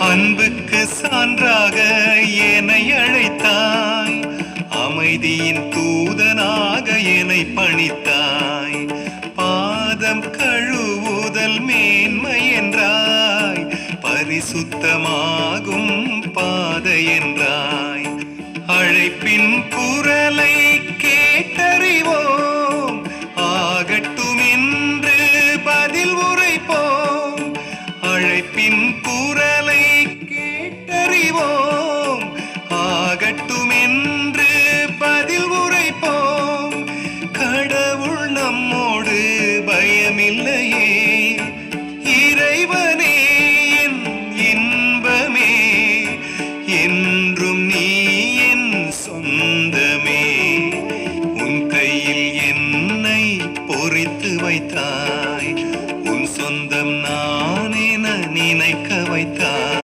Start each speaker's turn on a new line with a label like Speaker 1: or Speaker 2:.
Speaker 1: அன்புக்கு சான்றாக என்னை அழைத்தாய், அமைதியின் தூதனாக என்னை பணித்தாய். பாதம் கழுவுதல் மேன்மை என்றாய், பரிசுத்தமாகும் பாதை என்றாய். அழைப்பின் குரலை கேட்டறிவோ